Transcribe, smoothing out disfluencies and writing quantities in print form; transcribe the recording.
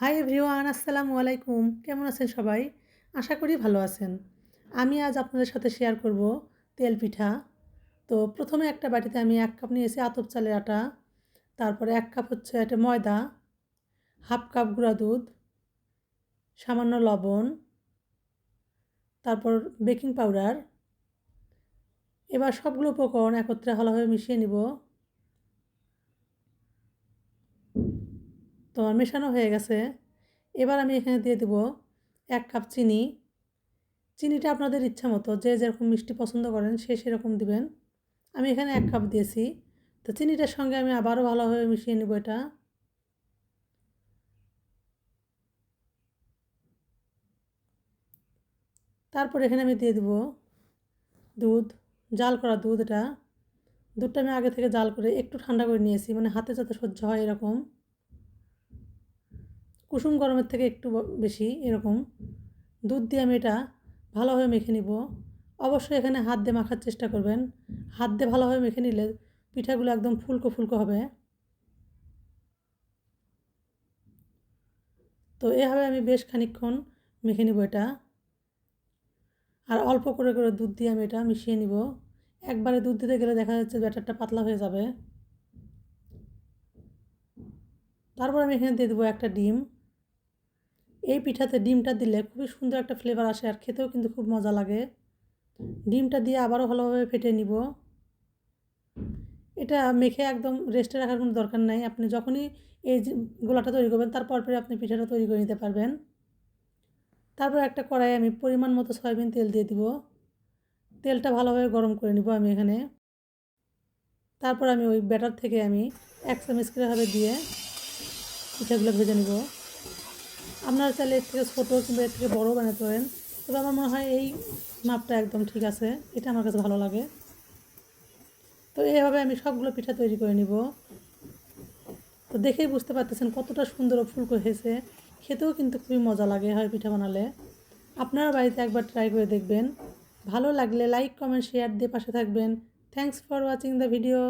Hi everyone, আসসালামু আলাইকুম। কেমন আছেন সবাই? আশা করি ভালো আছেন। আমি আজ আপনাদের সাথে শেয়ার করব তেল পিঠা। তো প্রথমে একটা বাটিতে আমি 1 কাপ নিয়েছি আতপ চালের আটা, তারপরে 1 কাপ হচ্ছে এটা ময়দা, হাফ কাপ গুঁড়া দুধ, সামান্য লবণ, তারপর বেকিং পাউডার। এবার সবগুলো উপকরণ একত্রে ভালোভাবে মিশিয়ে নিব। তো আমার মেশানো হয়ে গেছে। এবার আমি এখানে দিয়ে দেব 1 কাপ চিনি। চিনিটা আপনাদের ইচ্ছা মতো, যে যেরকম মিষ্টি পছন্দ করেন সে সেরকম দিবেন। আমি এখানে 1 কাপ দিয়েছি। তো চিনিটার সঙ্গে আমি আবারও ভালোভাবে মিশিয়ে নেব এটা। তারপর এখানে আমি দিয়ে দেব দুধ, জাল করা দুধ এটা। দুধটা আমি আগে থেকে জাল করে একটু ঠান্ডা করে নিয়েছি, মানে হাতে যাতে সহ্য হয় এরকম। কুসুম গরমের থেকে একটু বেশি এরকম দুধ দিয়ে আমি এটা ভালোভাবে মেখে নিব। অবশ্যই এখানে হাত দিয়ে মাখার চেষ্টা করবেন। হাত দিয়ে ভালোভাবে মেখে নিলে পিঠাগুলো একদম ফুলকো ফুলকো হবে। তো এভাবে আমি বেশ খানিকক্ষণ মেখে নিব এটা। আর অল্প করে করে দুধ দিয়ে আমি এটা মিশিয়ে নিব। একবারে দুধ দিতে গেলে দেখা যাচ্ছে ব্যাটারটা পাতলা হয়ে যাবে। তারপর আমি এখানে দিয়ে দেবো একটা ডিম। এই পিঠাতে ডিমটা দিলে খুবই সুন্দর একটা ফ্লেভার আসে, আর খেতেও কিন্তু খুব মজা লাগে। ডিমটা দিয়ে আবারও ভালোভাবে ফেটে নিব। এটা মেখে একদম রেস্টে রাখার কোনো দরকার নাই। আপনি যখনই এই যে গোলাটা তৈরি করবেন তার পরপরই আপনি পিঠাটা তৈরি করে নিতে পারবেন। তারপর একটা কড়াইয়ে আমি পরিমাণ মতো সয়াবিন তেল দিয়ে দিব। তেলটা ভালোভাবে গরম করে নিব আমি এখানে। তারপর আমি ওই ব্যাটার থেকে আমি 1 চামচ করে ভাবে দিয়ে পিঠাগুলো ভেজে নিব। আপনারা চাইলে এর থেকে ছোটো কিংবা এর থেকে বড়ও বানাতে পারেন, তবে আমার মনে হয় এই মাপটা একদম ঠিক আছে। এটা আমার কাছে ভালো লাগে। তো এইভাবে আমি সবগুলো পিঠা তৈরি করে নিব। তো দেখেই বুঝতে পারতেছেন কতটা সুন্দর ও ফুলকো হয়েছে। খেতেও কিন্তু খুবই মজা লাগে হয় পিঠা বানালে। আপনারা বাড়িতে একবার ট্রাই করে দেখবেন। ভালো লাগলে লাইক, কমেন্ট, শেয়ার দিয়ে পাশে থাকবেন। Thanks for watching the video.